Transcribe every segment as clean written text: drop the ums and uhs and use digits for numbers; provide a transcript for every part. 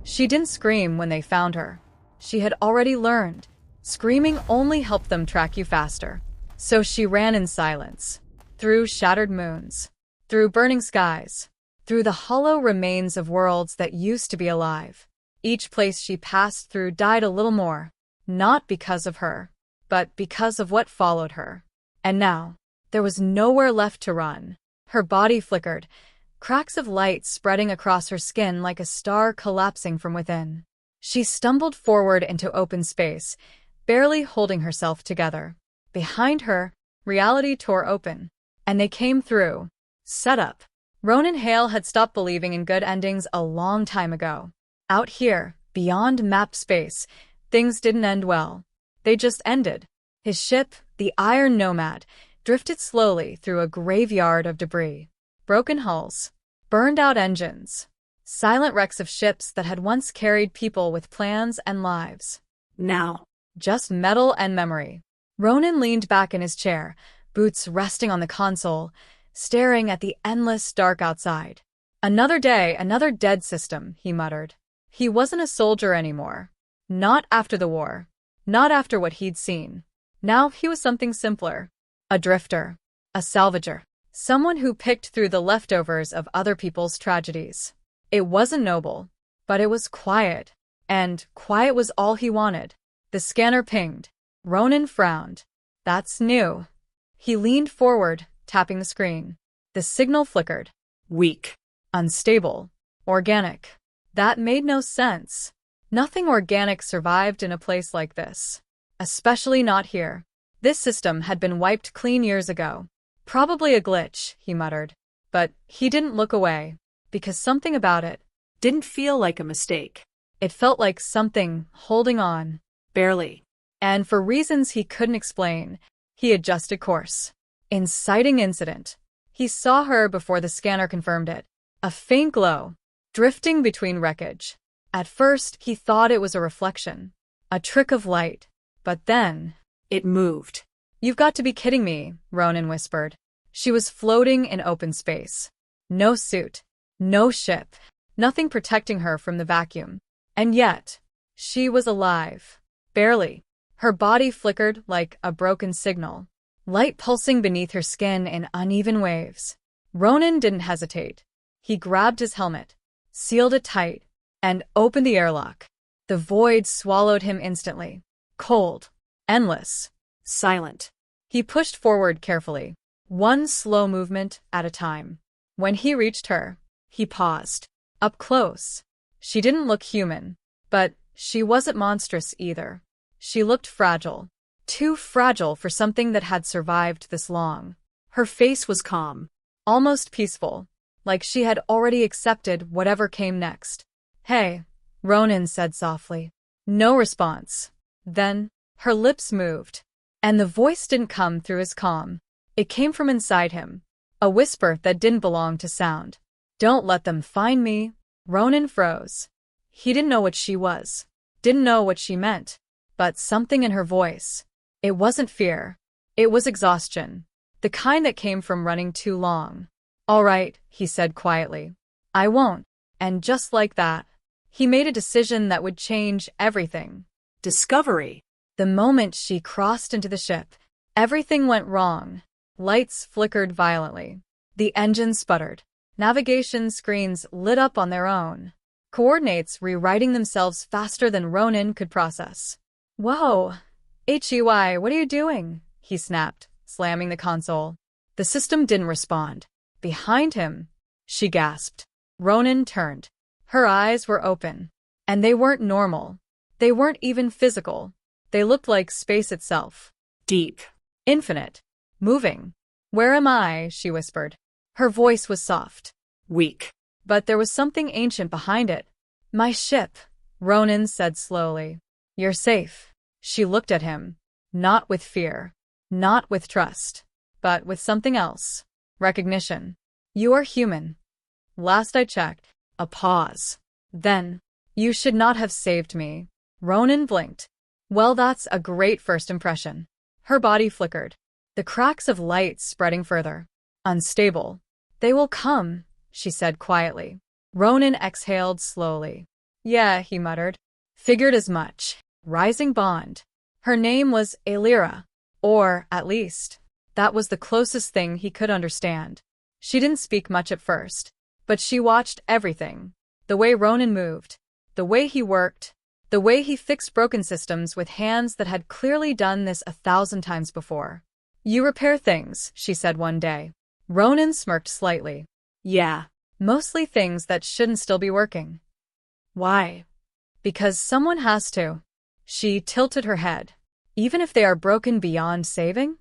She didn't scream when they found her. She had already learned. Screaming only helped them track you faster. So she ran in silence. Through shattered moons. Through burning skies. Through the hollow remains of worlds that used to be alive. Each place she passed through died a little more. Not because of her, but because of what followed her. And now, there was nowhere left to run. Her body flickered, cracks of light spreading across her skin like a star collapsing from within. She stumbled forward into open space, barely holding herself together. Behind her, reality tore open, and they came through. Set up. Ronan Hale had stopped believing in good endings a long time ago. Out here, beyond map space, things didn't end well. They just ended. His ship, the Iron Nomad, drifted slowly through a graveyard of debris. Broken hulls, burned-out engines, silent wrecks of ships that had once carried people with plans and lives. Now, just metal and memory. Ronan leaned back in his chair, boots resting on the console, staring at the endless dark outside. Another day, another dead system, he muttered. He wasn't a soldier anymore. Not after the war. Not after what he'd seen. Now he was something simpler. A drifter. A salvager. Someone who picked through the leftovers of other people's tragedies. It wasn't noble, but it was quiet. And quiet was all he wanted. The scanner pinged. Ronan frowned. That's new. He leaned forward, tapping the screen. The signal flickered. Weak. Unstable. Organic. That made no sense. Nothing organic survived in a place like this. Especially not here. This system had been wiped clean years ago. Probably a glitch, he muttered. But he didn't look away, because something about it didn't feel like a mistake. It felt like something holding on. Barely. And for reasons he couldn't explain, he adjusted course. Inciting incident. He saw her before the scanner confirmed it. A faint glow, drifting between wreckage. At first, he thought it was a reflection. A trick of light. But then, it moved. You've got to be kidding me, Ronan whispered. She was floating in open space. No suit. No ship. Nothing protecting her from the vacuum. And yet, she was alive. Barely. Her body flickered like a broken signal. Light pulsing beneath her skin in uneven waves. Ronan didn't hesitate. He grabbed his helmet, sealed it tight, and opened the airlock. The void swallowed him instantly. Cold. Endless. Silent. He pushed forward carefully, one slow movement at a time. When he reached her, he paused. Up close. She didn't look human, but she wasn't monstrous either. She looked fragile. Too fragile for something that had survived this long. Her face was calm. Almost peaceful. Like she had already accepted whatever came next. Hey, Ronan said softly. No response. Then, her lips moved. And the voice didn't come through his calm. It came from inside him. A whisper that didn't belong to sound. Don't let them find me. Ronan froze. He didn't know what she was. Didn't know what she meant. But something in her voice. It wasn't fear. It was exhaustion. The kind that came from running too long. All right, he said quietly. I won't. And just like that, he made a decision that would change everything. Discovery. The moment she crossed into the ship, everything went wrong. Lights flickered violently. The engine sputtered. Navigation screens lit up on their own. Coordinates rewriting themselves faster than Ronan could process. Whoa! HFY, what are you doing? He snapped, slamming the console. The system didn't respond. Behind him, she gasped. Ronan turned. Her eyes were open. And they weren't normal. They weren't even physical. They looked like space itself. Deep. Infinite. Moving. Where am I? She whispered. Her voice was soft. Weak. But there was something ancient behind it. My ship, Ronan said slowly. You're safe. She looked at him. Not with fear. Not with trust. But with something else. Recognition. You are human. Last I checked. A pause. Then, you should not have saved me. Ronan blinked. Well, that's a great first impression. Her body flickered. The cracks of light spreading further. Unstable. They will come, she said quietly. Ronan exhaled slowly. Yeah, he muttered. Figured as much. Rising bond. Her name was Alira. Or, at least, that was the closest thing he could understand. She didn't speak much at first, but she watched everything. The way Ronan moved, the way he worked, the way he fixed broken systems with hands that had clearly done this 1,000 times before. You repair things, she said one day. Ronan smirked slightly. Yeah, mostly things that shouldn't still be working. Why? Because someone has to. She tilted her head. Even if they are broken beyond saving?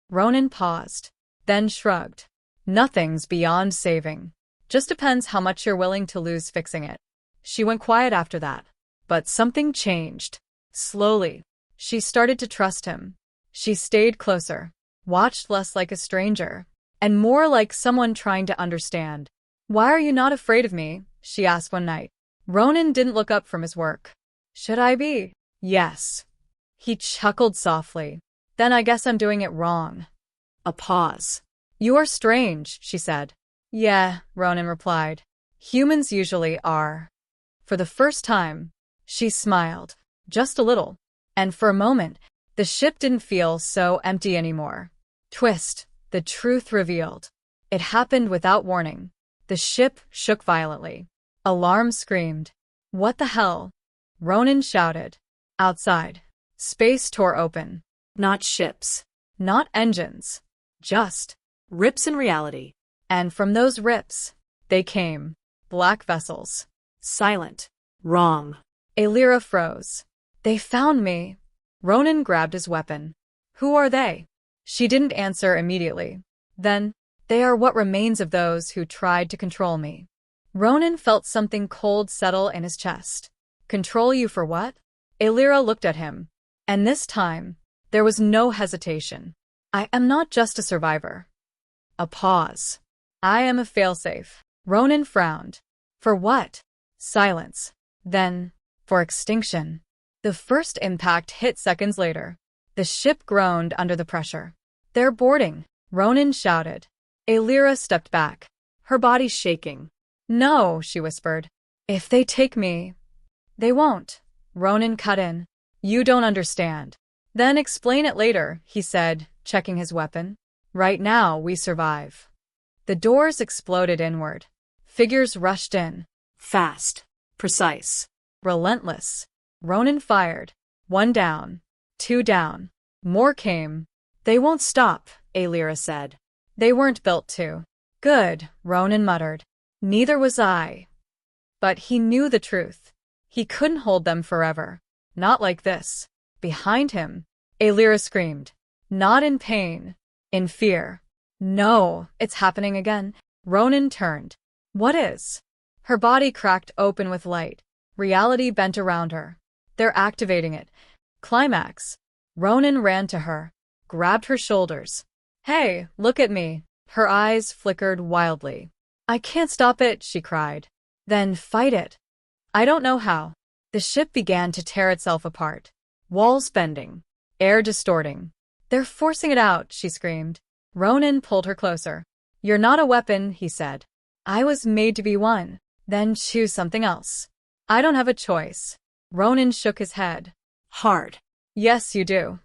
Ronan paused, then shrugged. Nothing's beyond saving. Just depends how much you're willing to lose fixing it. She went quiet after that. But something changed. Slowly, she started to trust him. She stayed closer, watched less like a stranger, and more like someone trying to understand. Why are you not afraid of me? She asked one night. Ronan didn't look up from his work. Should I be? Yes. He chuckled softly. Then I guess I'm doing it wrong. A pause. You are strange, she said. Yeah, Ronan replied. Humans usually are. For the first time, she smiled, just a little, and for a moment, the ship didn't feel so empty anymore. Twist, the truth revealed. It happened without warning. The ship shook violently. Alarm screamed. What the hell? Ronan shouted. Outside. Space tore open. Not ships. Not engines. Just rips in reality. And from those rips, they came. Black vessels. Silent. Wrong. Alira froze. They found me. Ronan grabbed his weapon. Who are they? She didn't answer immediately. Then, they are what remains of those who tried to control me. Ronan felt something cold settle in his chest. Control you for what? Alira looked at him. And this time, there was no hesitation. I am not just a survivor. A pause. I am a failsafe. Ronan frowned. For what? Silence. Then, for extinction. The first impact hit seconds later. The ship groaned under the pressure. They're boarding, Ronan shouted. Alira stepped back, her body shaking. No, she whispered. If they take me. They won't. Ronan cut in. You don't understand. Then explain it later, he said, checking his weapon. Right now, we survive. The doors exploded inward. Figures rushed in. Fast. Precise. Relentless. Ronan fired. 1 down. 2 down. More came. They won't stop, Alira said. They weren't built to. Good, Ronan muttered. Neither was I. But he knew the truth. He couldn't hold them forever. Not like this. Behind him, Alira screamed. Not in pain. In fear. No, it's happening again. Ronan turned. What is? Her body cracked open with light. Reality bent around her. They're activating it. Climax. Ronan ran to her, grabbed her shoulders. Hey, look at me. Her eyes flickered wildly. I can't stop it, she cried. Then fight it. I don't know how. The ship began to tear itself apart. Walls bending. Air distorting. They're forcing it out, she screamed. Ronan pulled her closer. You're not a weapon, he said. I was made to be one. Then choose something else. I don't have a choice. Ronan shook his head. Hard. Yes, you do.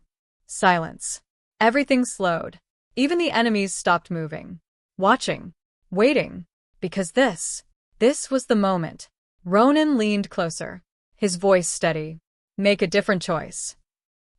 Silence. Everything slowed. Even the enemies stopped moving. Watching. Waiting. Because this was the moment. Ronan leaned closer. His voice steady. Make a different choice.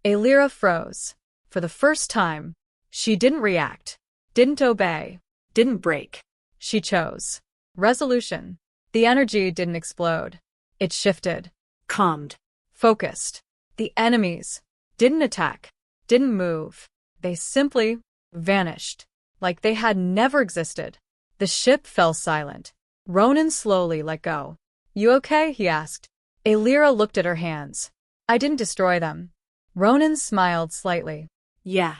Alira froze. For the first time, she didn't react. Didn't obey. Didn't break. She chose. Resolution. The energy didn't explode. It shifted. Calmed. Focused. The enemies didn't attack. Didn't move. They simply vanished. Like they had never existed. The ship fell silent. Ronan slowly let go. You okay? He asked. Alira looked at her hands. I didn't destroy them. Ronan smiled slightly. Yeah.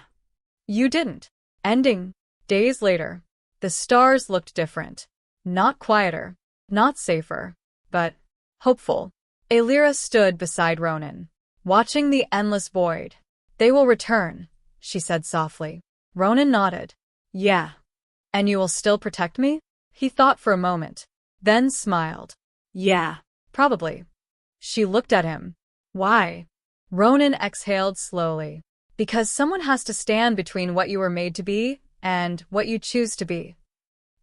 You didn't. Ending. Days later. The stars looked different. Not quieter. Not safer. But hopeful. Alira stood beside Ronan, watching the endless void. They will return, she said softly. Ronan nodded. Yeah. And you will still protect me? He thought for a moment, then smiled. Yeah, probably. She looked at him. Why? Ronan exhaled slowly. Because someone has to stand between what you were made to be and what you choose to be.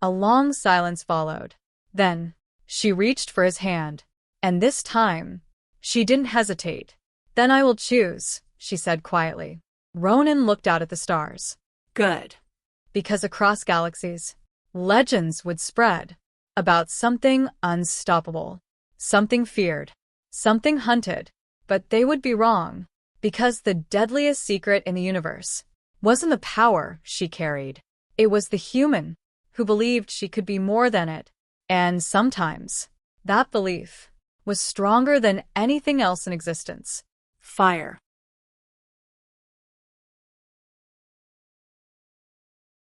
A long silence followed. Then, she reached for his hand. And this time, she didn't hesitate. Then I will choose, she said quietly. Ronan looked out at the stars. Good. Because across galaxies, legends would spread about something unstoppable, something feared, something hunted, but they would be wrong, because the deadliest secret in the universe wasn't the power she carried. It was the human who believed she could be more than it, and sometimes that belief was stronger than anything else in existence. Fire.